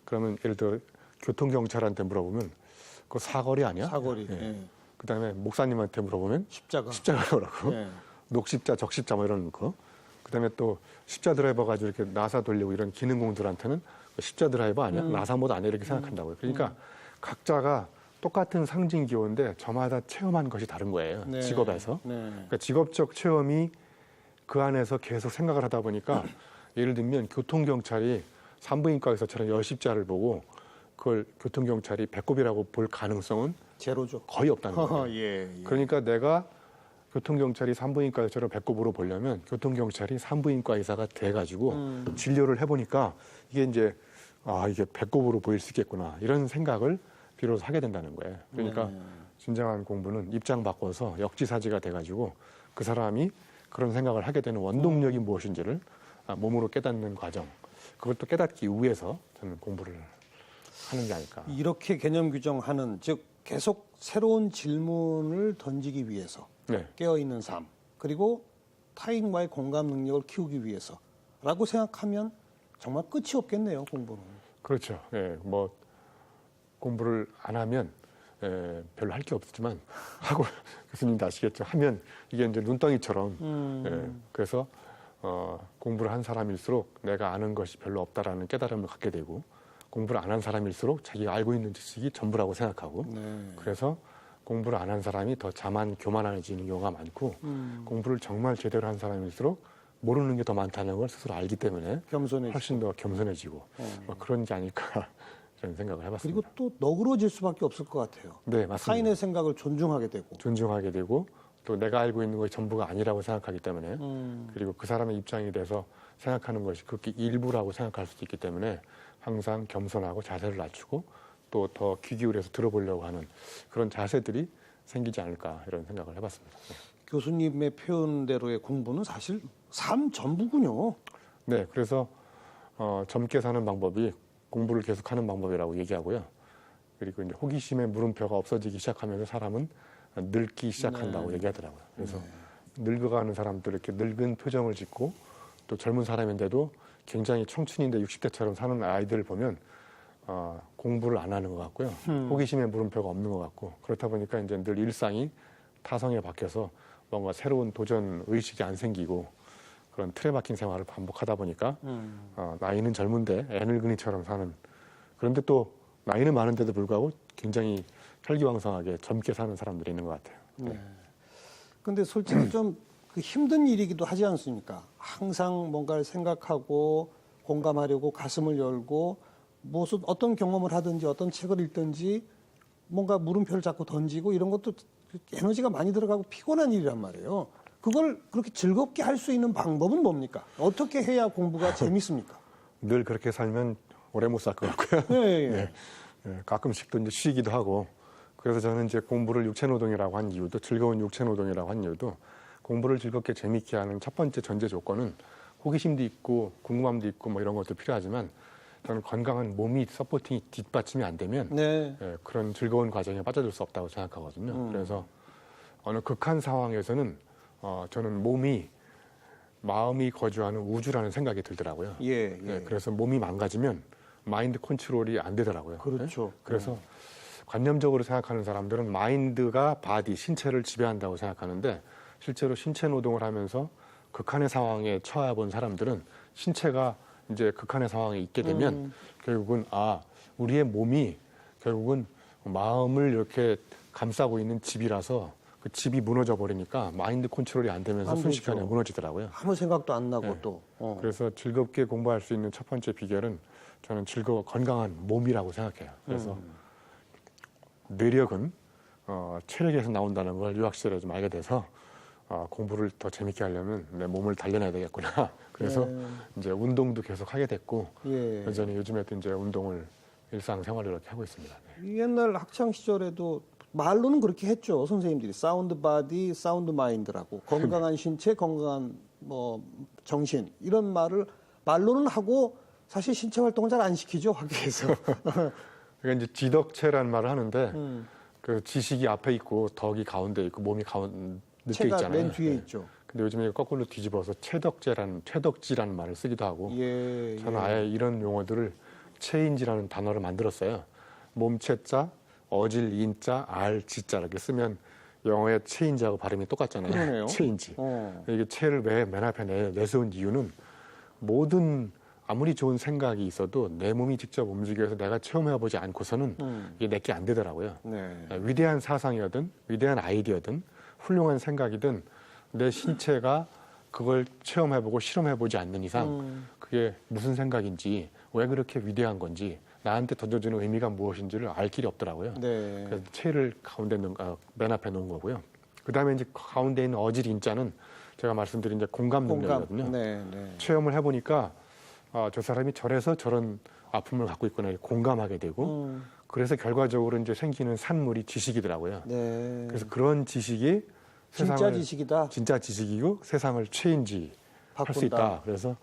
그러면 예를 들어 교통경찰한테 물어보면 그거 사거리 아니야? 사거리. 네. 예. 그다음에 목사님한테 물어보면 십자가. 십자가라고. 예. 녹십자, 적십자 뭐 이런 거. 그다음에 또 십자 드라이버 가지고 이렇게 나사 돌리고 이런 기능공들한테는 십자 드라이버 아니야? 나사 모드 아니야? 이렇게 생각한다고요. 그러니까 각자가 똑같은 상징 기호인데 저마다 체험한 것이 다른 거예요. 네. 직업에서. 네. 그러니까 직업적 체험이 그 안에서 계속 생각을 하다 보니까 예를 들면 교통경찰이 산부인과 의사처럼 열십자를 보고 그걸 교통경찰이 배꼽이라고 볼 가능성은 제로죠. 거의 없다는 거예요. 예. 그러니까 내가 교통경찰이 산부인과 의사처럼 배꼽으로 보려면 교통경찰이 산부인과 의사가 돼가지고 진료를 해보니까 이게 이제 이게 배꼽으로 보일 수 있겠구나 이런 생각을 비로소 하게 된다는 거예요. 그러니까 진정한 공부는 입장 바꿔서 역지사지가 돼가지고 그 사람이 그런 생각을 하게 되는 원동력이 무엇인지를 몸으로 깨닫는 과정. 그걸 또 깨닫기 위해서 저는 공부를 하는 게 아닐까. 이렇게 개념 규정하는 즉 계속 새로운 질문을 던지기 위해서 네. 깨어있는 삶, 그리고 타인과의 공감 능력을 키우기 위해서라고 생각하면 정말 끝이 없겠네요, 공부는. 그렇죠. 예, 뭐 공부를 안 하면 별로 할 게 없지만 하고 교수님도 아시겠죠. 하면 이게 이제 눈덩이처럼 그래서 공부를 한 사람일수록 내가 아는 것이 별로 없다라는 깨달음을 갖게 되고 공부를 안 한 사람일수록 자기가 알고 있는 지식이 전부라고 생각하고 그래서 공부를 안 한 사람이 더 자만 교만해지는 경우가 많고 공부를 정말 제대로 한 사람일수록 모르는 게 더 많다는 걸 스스로 알기 때문에 훨씬 더 겸손해지고 그런 게 아닐까 이런 생각을 해봤습니다. 그리고 또 너그러질 수밖에 없을 것 같아요. 네, 맞습니다. 타인의 생각을 존중하게 되고 또 내가 알고 있는 것이 전부가 아니라고 생각하기 때문에 그리고 그 사람의 입장이 돼서 생각하는 것이 그렇게 일부라고 생각할 수도 있기 때문에 항상 겸손하고 자세를 낮추고 또 더 귀 기울여서 들어보려고 하는 그런 자세들이 생기지 않을까 이런 생각을 해봤습니다. 네. 교수님의 표현대로의 공부는 사실 삶 전부군요. 네, 그래서 젊게 사는 방법이 공부를 계속하는 방법이라고 얘기하고요. 그리고 이제 호기심의 물음표가 없어지기 시작하면서 사람은 늙기 시작한다고 얘기하더라고요. 그래서 늙어가는 사람들 이렇게 늙은 표정을 짓고 또 젊은 사람인데도 굉장히 청춘인데 60대처럼 사는 아이들을 보면 공부를 안 하는 것 같고요. 호기심의 물음표가 없는 것 같고 그렇다 보니까 이제 늘 일상이 타성에 박혀서 뭔가 새로운 도전 의식이 안 생기고 그런 틀에 박힌 생활을 반복하다 보니까 나이는 젊은데 애늙은이처럼 사는 그런데 또 나이는 많은데도 불구하고 굉장히 혈기왕성하게 젊게 사는 사람들이 있는 것 같아요. 네. 근데 솔직히 좀 그 힘든 일이기도 하지 않습니까? 항상 뭔가를 생각하고 공감하려고 가슴을 열고 무슨 어떤 경험을 하든지 어떤 책을 읽든지 뭔가 물음표를 자꾸 던지고 이런 것도 에너지가 많이 들어가고 피곤한 일이란 말이에요. 그걸 그렇게 즐겁게 할 수 있는 방법은 뭡니까? 어떻게 해야 공부가 재밌습니까? 늘 그렇게 살면 오래 못 살 것 같고요. 네. 네, 가끔씩 또 이제 쉬기도 하고 그래서 저는 이제 공부를 육체노동이라고 한 이유도 즐거운 육체노동이라고 한 이유도 공부를 즐겁게 재밌게 하는 첫 번째 전제 조건은 호기심도 있고 궁금함도 있고 뭐 이런 것도 필요하지만 저는 건강한 몸이 서포팅이 뒷받침이 안 되면 그런 즐거운 과정에 빠져들 수 없다고 생각하거든요. 그래서 어느 극한 상황에서는 저는 마음이 거주하는 우주라는 생각이 들더라고요. 네, 그래서 몸이 망가지면 마인드 컨트롤이 안 되더라고요. 그렇죠. 네? 그래서 관념적으로 생각하는 사람들은 마인드가 바디, 신체를 지배한다고 생각하는데 실제로 신체 노동을 하면서 극한의 상황에 처해 본 사람들은 신체가 이제 극한의 상황에 있게 되면 결국은 우리의 몸이 결국은 마음을 이렇게 감싸고 있는 집이라서 그 집이 무너져 버리니까 마인드 컨트롤이 안 되면서 순식간에 무너지더라고요. 아무 생각도 안 나고 또. 그래서 즐겁게 공부할 수 있는 첫 번째 비결은 저는 건강한 몸이라고 생각해요. 그래서 뇌력은 체력에서 나온다는 걸 유학 시절에 좀 알게 돼서 공부를 더 재밌게 하려면 내 몸을 단련해야 되겠구나. 그래서 이제 운동도 계속 하게 됐고 여전히 요즘에도 이제 운동을 일상생활로 이렇게 하고 있습니다. 네. 옛날 학창 시절에도 말로는 그렇게 했죠. 선생님들이 사운드 바디, 사운드 마인드라고 건강한 신체, 건강한 뭐 정신 이런 말을 말로는 하고 사실 신체 활동을 잘 안 시키죠, 학교에서. 그러니까 이제 지덕체라는 말을 하는데 그 지식이 앞에 있고 덕이 가운데 있고 몸이 늦게 있잖아요. 맨 뒤에 있죠. 근데 요즘에 거꾸로 뒤집어서 최덕지라는 말을 쓰기도 하고 저는 아예 이런 용어들을 체인지라는 단어를 만들었어요. 몸체자, 어질 인자, 알 지자 이렇게 쓰면 영어의 체인지하고 발음이 똑같잖아요. 그러네요. 체인지. 이게 체를 왜 맨 앞에 내세운 이유는 모든 아무리 좋은 생각이 있어도 내 몸이 직접 움직여서 내가 체험해보지 않고서는 이게 내게 안 되더라고요. 위대한 사상이든 위대한 아이디어든 훌륭한 생각이든 내 신체가 그걸 체험해보고 실험해보지 않는 이상 그게 무슨 생각인지 왜 그렇게 위대한 건지 나한테 던져주는 의미가 무엇인지를 알 길이 없더라고요. 그래서 체를 맨 앞에 놓은 거고요. 그 다음에 이제 가운데 있는 어질 인자는 제가 말씀드린 이제 공감 능력이거든요. 체험을 해보니까 저 사람이 저래서 저런 아픔을 갖고 있구나 공감하게 되고 그래서 결과적으로 이제 생기는 산물이 지식이더라고요. 그래서 그런 지식이 진짜 지식이다. 진짜 지식이고 세상을 체인지 할 수 있다. 그래서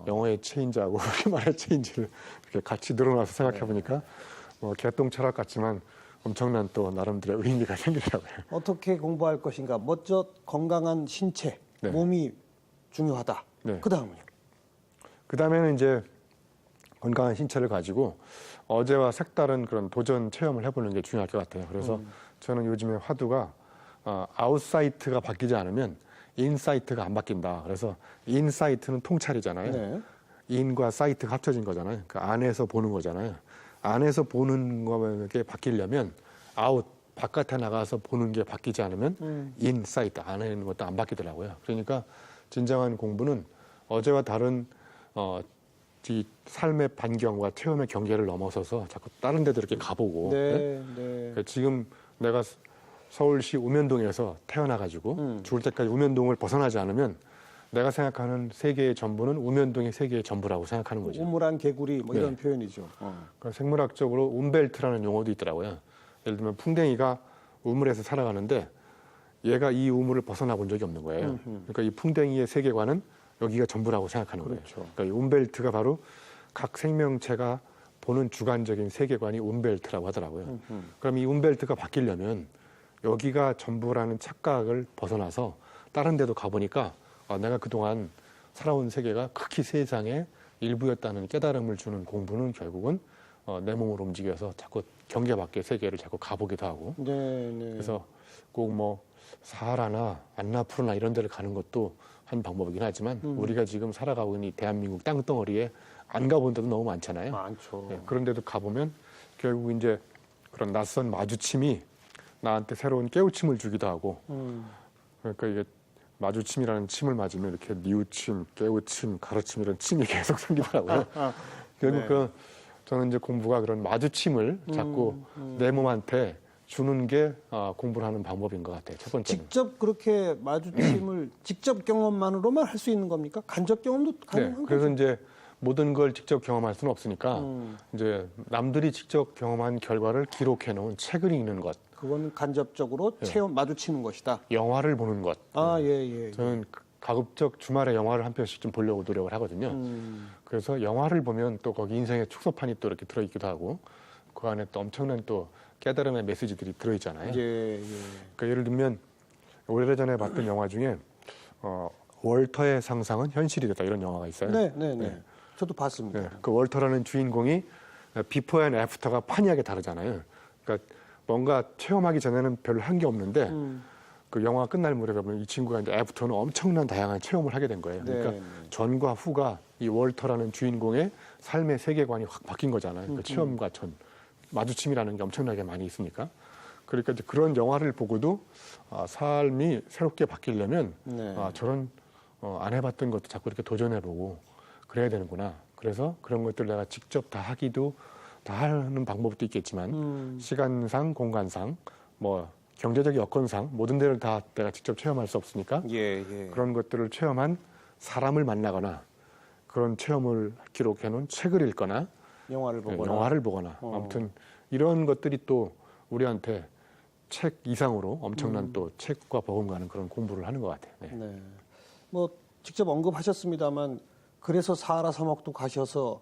영어의 체인지하고 우리말의 체인지를 이렇게 같이 늘어나서 생각해 보니까 개똥 철학 같지만 엄청난 또 나름대로 의미가 생기더라고요. 어떻게 공부할 것인가? 먼저 건강한 신체, 네. 몸이 중요하다. 네. 그다음은요? 그다음에는 이제 건강한 신체를 가지고 어제와 색다른 그런 도전 체험을 해보는 게 중요할 것 같아요. 그래서 저는 요즘에 화두가 아웃사이트가 바뀌지 않으면 인사이트가 안 바뀐다. 그래서 인사이트는 통찰이잖아요. 네. 인과 사이트가 합쳐진 거잖아요. 그 안에서 보는 거잖아요. 안에서 보는 거게 바뀌려면 아웃, 바깥에 나가서 보는 게 바뀌지 않으면 인사이트, 안에 있는 것도 안 바뀌더라고요. 그러니까 진정한 공부는 어제와 다른 이 삶의 반경과 체험의 경계를 넘어서서 자꾸 다른 데도 이렇게 가보고 네. 그러니까 지금 내가 서울시 우면동에서 태어나가지고 죽을 때까지 우면동을 벗어나지 않으면 내가 생각하는 세계의 전부는 우면동이 세계의 전부라고 생각하는 거죠. 우물안 개구리 뭐 이런 네. 표현이죠. 그러니까 생물학적으로 움벨트라는 용어도 있더라고요. 예를 들면 풍뎅이가 우물에서 살아가는데 얘가 이 우물을 벗어나 본 적이 없는 거예요. 그러니까 이 풍뎅이의 세계관은 여기가 전부라고 생각하는 그렇죠. 거예요. 그러니까 이 움벨트가 바로 각 생명체가 보는 주관적인 세계관이 움벨트라고 하더라고요. 그럼 이 움벨트가 바뀌려면 여기가 전부라는 착각을 벗어나서 다른 데도 가보니까 내가 그동안 살아온 세계가 극히 세상의 일부였다는 깨달음을 주는 공부는 결국은 내 몸을 움직여서 자꾸 경계 밖의 세계를 자꾸 가보기도 하고 네. 그래서 꼭 뭐 사하라나 안나푸르나 이런 데를 가는 것도 한 방법이긴 하지만 우리가 지금 살아가고 있는 이 대한민국 땅덩어리에 안 가본 데도 너무 많잖아요. 많죠. 네, 그런 데도 가보면 결국 이제 그런 낯선 마주침이 나한테 새로운 깨우침을 주기도 하고 그러니까 이게 마주침이라는 침을 맞으면 이렇게 뉘우침, 깨우침, 가르침 이런 침이 계속 생기더라고요. 결국 네. 저는 이제 공부가 그런 마주침을 자꾸 내 몸한테 주는 게 공부를 하는 방법인 것 같아요. 첫 번째는. 직접 그렇게 마주침을 직접 경험만으로만 할 수 있는 겁니까? 간접 경험도 네, 가능한 그래서 거죠? 이제 모든 걸 직접 경험할 수는 없으니까 이제 남들이 직접 경험한 결과를 기록해 놓은 책을 읽는 것, 그거는 간접적으로 체험 마주치는 것이다. 영화를 보는 것. 예. 저는 가급적 주말에 영화를 한 편씩 좀 보려고 노력을 하거든요. 그래서 영화를 보면 또 거기 인생의 축소판이 또 이렇게 들어있기도 하고 그 안에 또 엄청난 또 깨달음의 메시지들이 들어있잖아요. 예. 그러니까 예를 들면 오래전에 봤던 영화 중에 월터의 상상은 현실이 됐다 이런 영화가 있어요. 네. 저도 봤습니다. 네, 그 월터라는 주인공이 비포 앤 애프터가 판이하게 다르잖아요. 그러니까 뭔가 체험하기 전에는 별로 한 게 없는데 그 영화 끝날 무렵에 보면 이 친구가 이제 애프터는 엄청난 다양한 체험을 하게 된 거예요. 그러니까 네. 전과 후가 이 월터라는 주인공의 삶의 세계관이 확 바뀐 거잖아요. 그 체험과 전 마주침이라는 게 엄청나게 많이 있으니까. 그러니까 이제 그런 영화를 보고도 삶이 새롭게 바뀌려면 네. 저런 안 해봤던 것도 자꾸 이렇게 도전해보고 그래야 되는구나. 그래서 그런 것들 내가 직접 다 하기도 다 하는 방법도 있겠지만 시간상, 공간상, 뭐 경제적 여건상 모든 데를 다 내가 직접 체험할 수 없으니까 예. 그런 것들을 체험한 사람을 만나거나 그런 체험을 기록해놓은 책을 읽거나 영화를 보거나. 영화를 보거나 아무튼 이런 것들이 또 우리한테 책 이상으로 엄청난 또 책과 버금가는 그런 공부를 하는 것 같아요. 네. 네. 뭐 직접 언급하셨습니다만 그래서 사하라 사막도 가셔서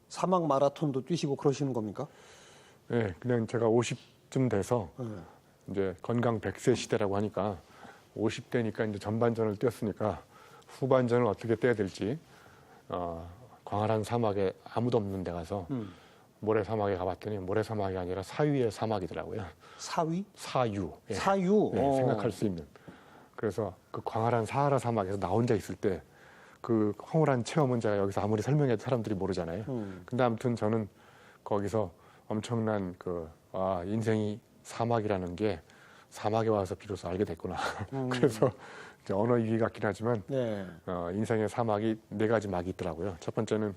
사막 마라톤도 뛰시고 그러시는 겁니까? 네, 그냥 제가 50쯤 돼서 이제 건강 100세 시대라고 하니까 50대니까 이제 전반전을 뛰었으니까 후반전을 어떻게 떼야 될지 광활한 사막에 아무도 없는 데 가서 모래 사막에 가봤더니 모래 사막이 아니라 사유의 사막이더라고요. 사위? 사유. 예. 사유. 네, 생각할 수 있는. 그래서 그 광활한 사하라 사막에서 나 혼자 있을 때 그 황홀한 체험은 제가 여기서 아무리 설명해도 사람들이 모르잖아요. 근데 아무튼 저는 거기서 엄청난 인생이 사막이라는 게 사막에 와서 비로소 알게 됐구나. 그래서 이제 언어 위기 같긴 하지만 네. 인생의 사막이 4가지 막이 있더라고요. 첫 번째는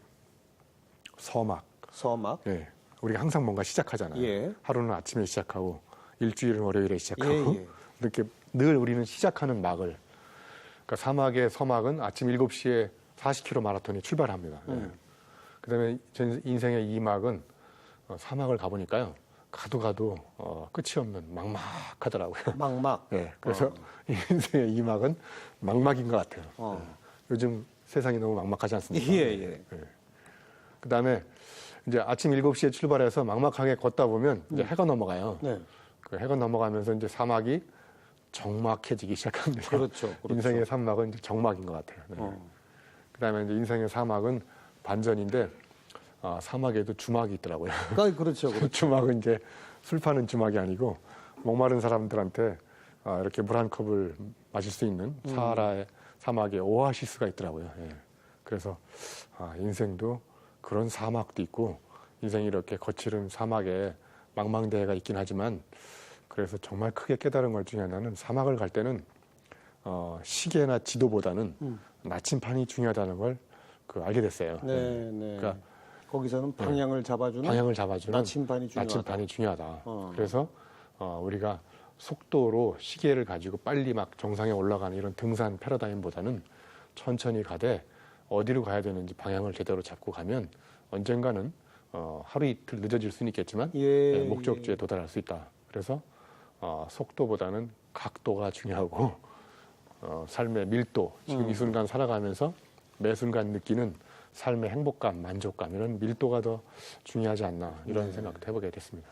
서막. 서막. 예. 우리가 항상 뭔가 시작하잖아요. 예. 하루는 아침에 시작하고 일주일은 월요일에 시작하고 이렇게 늘 우리는 시작하는 막을 그러니까 사막의 서막은 아침 7시에 40km 마라톤이 출발합니다. 예. 그다음에 제 인생의 이 막은 사막을 가보니까요. 가도 끝이 없는 막막하더라고요. 막막. 예. 그래서 인생의 이 막은 막막인 것 같아요. 예. 요즘 세상이 너무 막막하지 않습니까? 예. 그다음에 이제 아침 7시에 출발해서 막막하게 걷다 보면 이제 해가 넘어가요. 네. 그 해가 넘어가면서 이제 사막이 적막해지기 시작합니다. 그렇죠. 인생의 사막은 이제 적막인 것 같아요. 네. 그다음에 이제 인생의 사막은 반전인데 사막에도 주막이 있더라고요. 그렇죠. 주막은 이제 술 파는 주막이 아니고 목마른 사람들한테 이렇게 물 한 컵을 마실 수 있는 사하라의 사막에 오아시스가 있더라고요. 예. 그래서 인생도 그런 사막도 있고 인생이 이렇게 거칠은 사막에 망망대해가 있긴 하지만 그래서 정말 크게 깨달은 것 중에 하나는 사막을 갈 때는 시계나 지도보다는 나침반이 중요하다는 걸 알게 됐어요. 네, 네. 그러니까 거기서는 방향을 잡아주는 나침반이 중요하다. 그래서 우리가 속도로 시계를 가지고 빨리 막 정상에 올라가는 이런 등산 패러다임보다는 천천히 가되 어디로 가야 되는지 방향을 제대로 잡고 가면 언젠가는 하루 이틀 늦어질 수는 있겠지만 목적지에 도달할 수 있다. 그래서 속도보다는 각도가 중요하고 삶의 밀도, 지금 이 순간 살아가면서 매 순간 느끼는 삶의 행복감, 만족감 이런 밀도가 더 중요하지 않나 이런 생각도 해보게 됐습니다.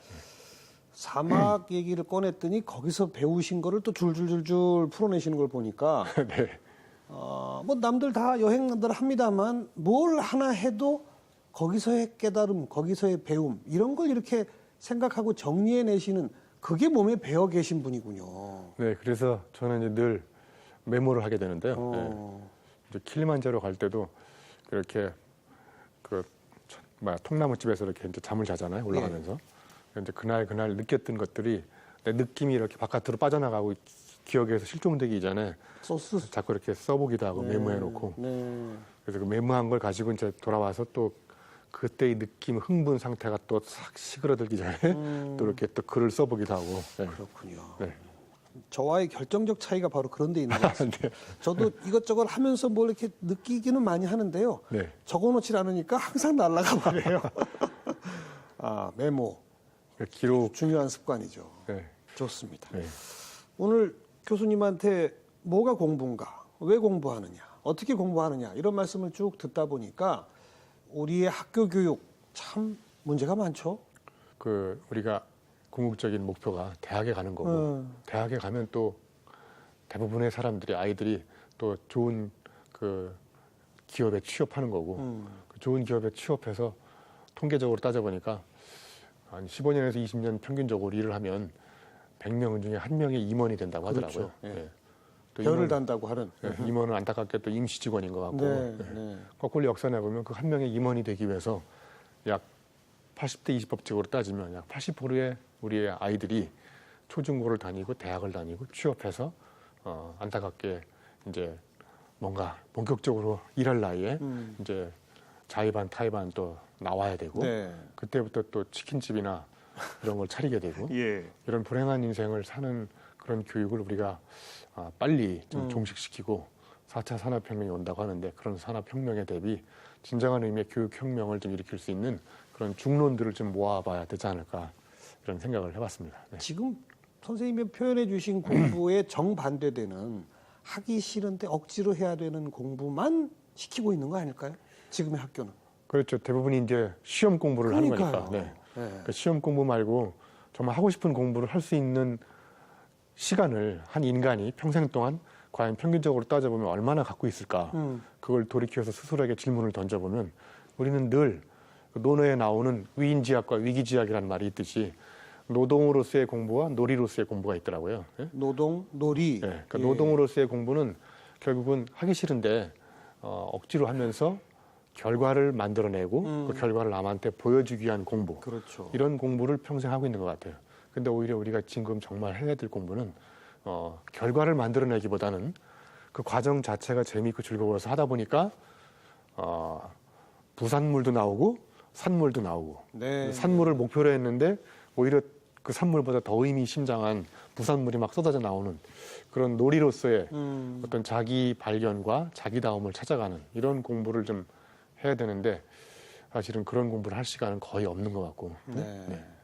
사막 얘기를 꺼냈더니 거기서 배우신 거를 또 줄줄줄줄 풀어내시는 걸 보니까 네. 뭐 남들 다 여행들 합니다만 뭘 하나 해도 거기서의 깨달음, 거기서의 배움 이런 걸 이렇게 생각하고 정리해내시는 그게 몸에 배어 계신 분이군요. 네, 그래서 저는 이제 늘 메모를 하게 되는데요. 네. 이제 킬리만자로 갈 때도 이렇게 통나무 집에서 이렇게 이제 잠을 자잖아요. 올라가면서. 이제 그날 느꼈던 것들이 내 느낌이 이렇게 바깥으로 빠져나가고 기억에서 실종되기 이전에 자꾸 이렇게 써보기도 하고 메모해놓고. 그래서 그 메모한 걸 가지고 이제 돌아와서 또 그때의 느낌, 흥분 상태가 또 싹 시그러들기 전에 또 이렇게 또 글을 써보기도 하고. 네. 그렇군요. 네. 저와의 결정적 차이가 바로 그런 데 있는 것 같습니다. 네. 저도 이것저것 하면서 뭘 이렇게 느끼기는 많이 하는데요. 네. 적어놓지 않으니까 항상 날아가 버려요. 메모. 기록. 중요한 습관이죠. 네. 좋습니다. 네. 오늘 교수님한테 뭐가 공부인가, 왜 공부하느냐, 어떻게 공부하느냐 이런 말씀을 쭉 듣다 보니까 우리의 학교 교육 참 문제가 많죠. 우리가 궁극적인 목표가 대학에 가는 거고 대학에 가면 또 대부분의 아이들이 또 좋은 기업에 취업하는 거고 그 좋은 기업에 취업해서 통계적으로 따져보니까 한 15년에서 20년 평균적으로 일을 하면 100명 중에 1명이 임원이 된다고 하더라고요. 그렇죠. 예. 네. 또 별을 단다고 하는. 임원은 안타깝게 또 임시 직원인 것 같고 네. 거꾸로 역산해 보면 그 1명의 임원이 되기 위해서 약 80대 20법칙으로 따지면 약 80%의 우리의 아이들이 초중고를 다니고 대학을 다니고 취업해서 안타깝게 이제 뭔가 본격적으로 일할 나이에 이제 자의반 타의반 또 나와야 되고 그때부터 또 치킨집이나 이런 걸 차리게 되고 이런 불행한 인생을 사는 그런 교육을 우리가 빨리 좀 종식시키고 4차 산업혁명이 온다고 하는데 그런 산업혁명에 대비 진정한 의미의 교육혁명을 좀 일으킬 수 있는 그런 중론들을 좀 모아봐야 되지 않을까 이런 생각을 해봤습니다. 네. 지금 선생님이 표현해 주신 공부에 정반대되는 하기 싫은데 억지로 해야 되는 공부만 시키고 있는 거 아닐까요? 지금의 학교는. 그렇죠. 대부분이 이제 시험 공부를 하는 거니까. 네. 그러니까 시험 공부 말고 정말 하고 싶은 공부를 할 수 있는 시간을 한 인간이 평생 동안 과연 평균적으로 따져보면 얼마나 갖고 있을까? 그걸 돌이켜서 스스로에게 질문을 던져보면 우리는 늘 논어에 나오는 위인지학과 위기지학이라는 말이 있듯이 노동으로서의 공부와 놀이로서의 공부가 있더라고요. 예? 노동, 놀이. 그러니까 노동으로서의 공부는 결국은 하기 싫은데 억지로 하면서 결과를 만들어내고 그 결과를 남한테 보여주기 위한 공부. 그렇죠. 이런 공부를 평생 하고 있는 것 같아요. 근데 오히려 우리가 지금 정말 해야 될 공부는 결과를 만들어내기보다는 그 과정 자체가 재미있고 즐거워서 하다 보니까 부산물도 나오고 산물도 나오고 산물을 목표로 했는데 오히려 그 산물보다 더 의미심장한 부산물이 막 쏟아져 나오는 그런 놀이로서의 어떤 자기 발견과 자기다움을 찾아가는 이런 공부를 좀 해야 되는데 사실은 그런 공부를 할 시간은 거의 없는 것 같고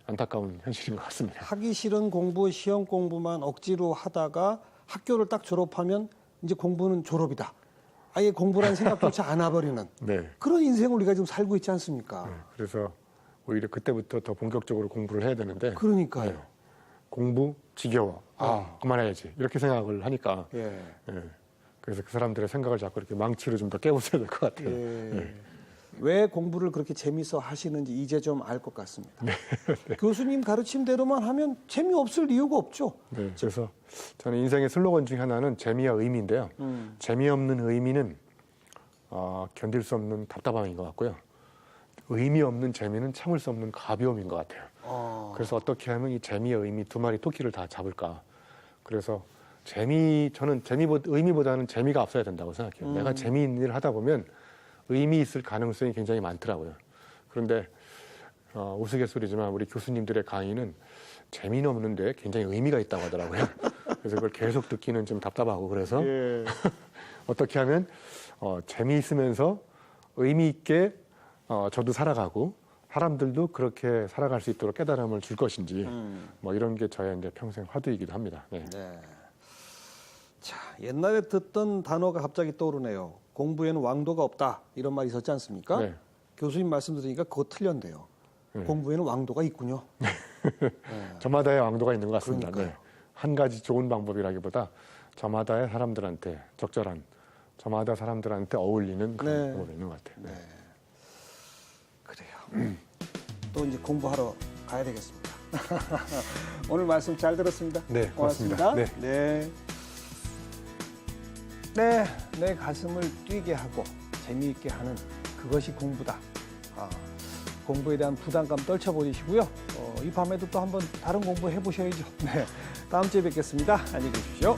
안타까운 현실인 것 같습니다. 하기 싫은 공부, 시험 공부만 억지로 하다가 학교를 딱 졸업하면 이제 공부는 졸업이다. 아예 공부라는 생각조차 안 와버리는 그런 인생을 우리가 지금 살고 있지 않습니까? 그래서 오히려 그때부터 더 본격적으로 공부를 해야 되는데 그러니까요. 네. 공부 지겨워. 그만해야지. 이렇게 생각을 하니까 예. 예. 그래서 그 사람들의 생각을 자꾸 이렇게 망치로 좀 더 깨부숴야 될 것 같아요. 예. 예. 왜 공부를 그렇게 재밌어 하시는지 이제 좀 알 것 같습니다. 네. 교수님 가르침대로만 하면 재미없을 이유가 없죠. 네, 그래서 저는 인생의 슬로건 중에 하나는 재미와 의미인데요. 재미없는 의미는 견딜 수 없는 답답함인 것 같고요. 의미 없는 재미는 참을 수 없는 가벼움인 것 같아요. 그래서 어떻게 하면 이 재미와 의미 두 마리 토끼를 다 잡을까. 그래서 저는 의미보다는 재미가 앞서야 된다고 생각해요. 내가 재미있는 일을 하다 보면 의미 있을 가능성이 굉장히 많더라고요. 그런데 우스갯소리지만 우리 교수님들의 강의는 재미는 없는데 굉장히 의미가 있다고 하더라고요. 그래서 그걸 계속 듣기는 좀 답답하고 그래서 예. 어떻게 하면 재미있으면서 의미 있게 저도 살아가고 사람들도 그렇게 살아갈 수 있도록 깨달음을 줄 것인지 뭐 이런 게 저의 이제 평생 화두이기도 합니다. 네. 네. 자, 옛날에 듣던 단어가 갑자기 떠오르네요. 공부에는 왕도가 없다 이런 말이 있었지 않습니까? 네. 교수님 말씀 들으니까 그거 틀렸네요. 공부에는 왕도가 있군요. 저마다의 왕도가 있는 것 같습니다. 그러니까요. 네. 한 가지 좋은 방법이라기보다 저마다의 사람들한테 적절한 저마다 사람들한테 어울리는 그런 네. 방법이 있는 것 같아요. 네. 그래요. 또 이제 공부하러 가야 되겠습니다. 오늘 말씀 잘 들었습니다. 네, 고맙습니다. 고맙습니다. 네. 네, 내 가슴을 뛰게 하고 재미있게 하는 그것이 공부다. 공부에 대한 부담감 떨쳐버리시고요. 이 밤에도 또 한번 다른 공부 해보셔야죠. 네, 다음 주에 뵙겠습니다. 안녕히 계십시오.